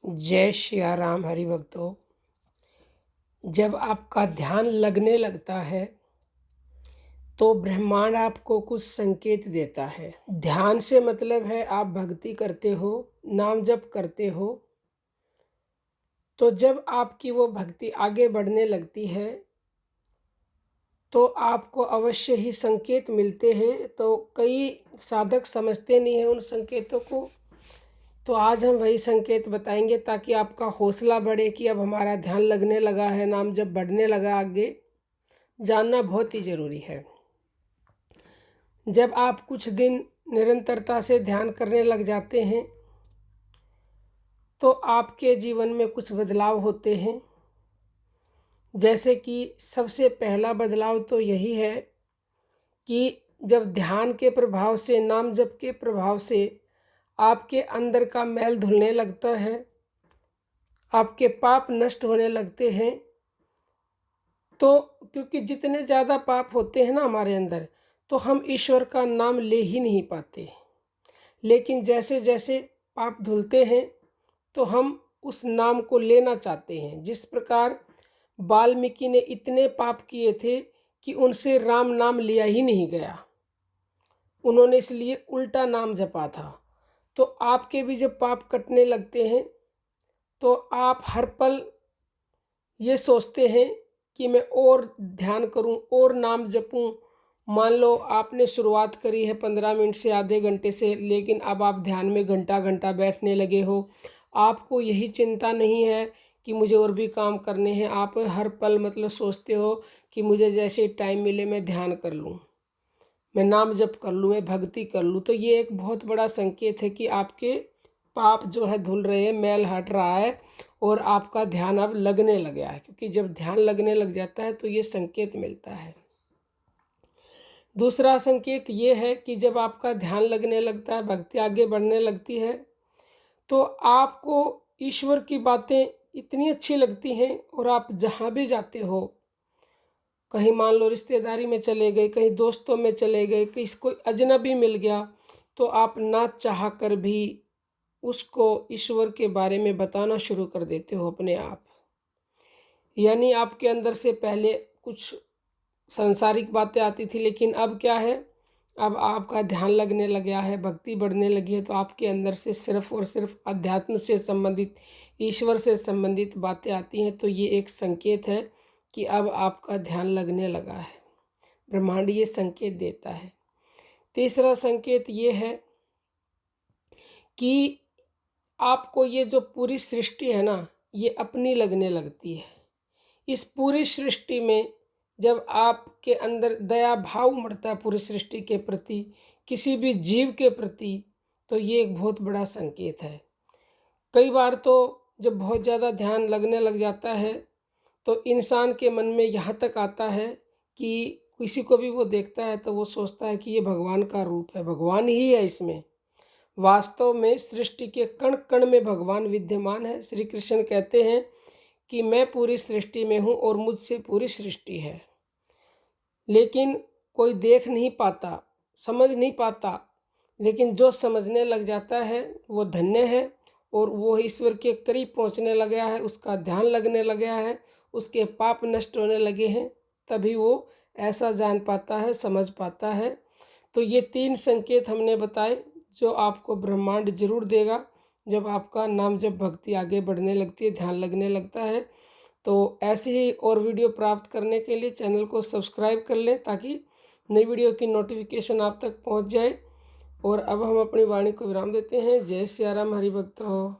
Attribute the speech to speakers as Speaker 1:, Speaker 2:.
Speaker 1: जय सिया राम हरि भक्तों। जब आपका ध्यान लगने लगता है तो ब्रह्मांड आपको कुछ संकेत देता है। ध्यान से मतलब है आप भक्ति करते हो, नाम जप करते हो। तो जब आपकी वो भक्ति आगे बढ़ने लगती है तो आपको अवश्य ही संकेत मिलते हैं। तो कई साधक समझते नहीं हैं उन संकेतों को। तो आज हम वही संकेत बताएंगे ताकि आपका हौसला बढ़े कि अब हमारा ध्यान लगने लगा है, नाम जब बढ़ने लगा। आगे जानना बहुत ही ज़रूरी है। जब आप कुछ दिन निरंतरता से ध्यान करने लग जाते हैं तो आपके जीवन में कुछ बदलाव होते हैं। जैसे कि सबसे पहला बदलाव तो यही है कि जब ध्यान के प्रभाव से, नाम जप के प्रभाव से आपके अंदर का मैल धुलने लगता है, आपके पाप नष्ट होने लगते हैं। तो क्योंकि जितने ज़्यादा पाप होते हैं ना हमारे अंदर, तो हम ईश्वर का नाम ले ही नहीं पाते। लेकिन जैसे जैसे पाप धुलते हैं तो हम उस नाम को लेना चाहते हैं। जिस प्रकार वाल्मीकि ने इतने पाप किए थे कि उनसे राम नाम लिया ही नहीं गया, उन्होंने इसलिए उल्टा नाम जपा था। तो आपके भी जब पाप कटने लगते हैं तो आप हर पल ये सोचते हैं कि मैं और ध्यान करूं और नाम जपूं। मान लो आपने शुरुआत करी है 15 मिनट से, आधे घंटे से, लेकिन अब आप ध्यान में घंटा घंटा बैठने लगे हो। आपको यही चिंता नहीं है कि मुझे और भी काम करने हैं। आप हर पल मतलब सोचते हो कि मुझे जैसे टाइम मिले मैं ध्यान कर लूँ, मैं नाम जप कर लूँ, मैं भक्ति कर लूँ। तो ये एक बहुत बड़ा संकेत है कि आपके पाप जो है धुल रहे हैं, मैल हट रहा है और आपका ध्यान अब लगने लग गया है। क्योंकि जब ध्यान लगने लग जाता है तो ये संकेत मिलता है। दूसरा संकेत ये है कि जब आपका ध्यान लगने लगता है, भक्ति आगे बढ़ने लगती है, तो आपको ईश्वर की बातें इतनी अच्छी लगती हैं और आप जहाँ भी जाते हो, कहीं मान लो रिश्तेदारी में चले गए, कहीं दोस्तों में चले गए, कहीं कोई अजनबी मिल गया, तो आप ना चाह कर भी उसको ईश्वर के बारे में बताना शुरू कर देते हो अपने आप। यानी आपके अंदर से पहले कुछ सांसारिक बातें आती थी, लेकिन अब क्या है, अब आपका ध्यान लगने लग गया है, भक्ति बढ़ने लगी है, तो आपके अंदर से सिर्फ और सिर्फ अध्यात्म से संबंधित, ईश्वर से संबंधित बातें आती हैं। तो ये एक संकेत है कि अब आपका ध्यान लगने लगा है। ब्रह्मांड ये संकेत देता है। तीसरा संकेत ये है कि आपको ये जो पूरी सृष्टि है ना, ये अपनी लगने लगती है। इस पूरी सृष्टि में जब आपके अंदर दया भाव उमड़ता है पूरी सृष्टि के प्रति, किसी भी जीव के प्रति, तो ये एक बहुत बड़ा संकेत है। कई बार तो जब बहुत ज़्यादा ध्यान लगने लग जाता है तो इंसान के मन में यहाँ तक आता है कि किसी को भी वो देखता है तो वो सोचता है कि ये भगवान का रूप है, भगवान ही है इसमें। वास्तव में सृष्टि के कण कण में भगवान विद्यमान है। श्री कृष्ण कहते हैं कि मैं पूरी सृष्टि में हूँ और मुझसे पूरी सृष्टि है। लेकिन कोई देख नहीं पाता, समझ नहीं पाता, लेकिन जो समझने लग जाता है वो धन्य है और वो ईश्वर के करीब पहुँचने लग गया है, उसका ध्यान लगने लग गया है, उसके पाप नष्ट होने लगे हैं, तभी वो ऐसा जान पाता है, समझ पाता है। तो ये 3 संकेत हमने बताए जो आपको ब्रह्मांड जरूर देगा जब आपका नाम, जब भक्ति आगे बढ़ने लगती है, ध्यान लगने लगता है। तो ऐसे ही और वीडियो प्राप्त करने के लिए चैनल को सब्सक्राइब कर लें ताकि नई वीडियो की नोटिफिकेशन आप तक पहुंच जाए। और अब हम अपनी वाणी को विराम देते हैं। जय सिया राम हरि भक्त हो।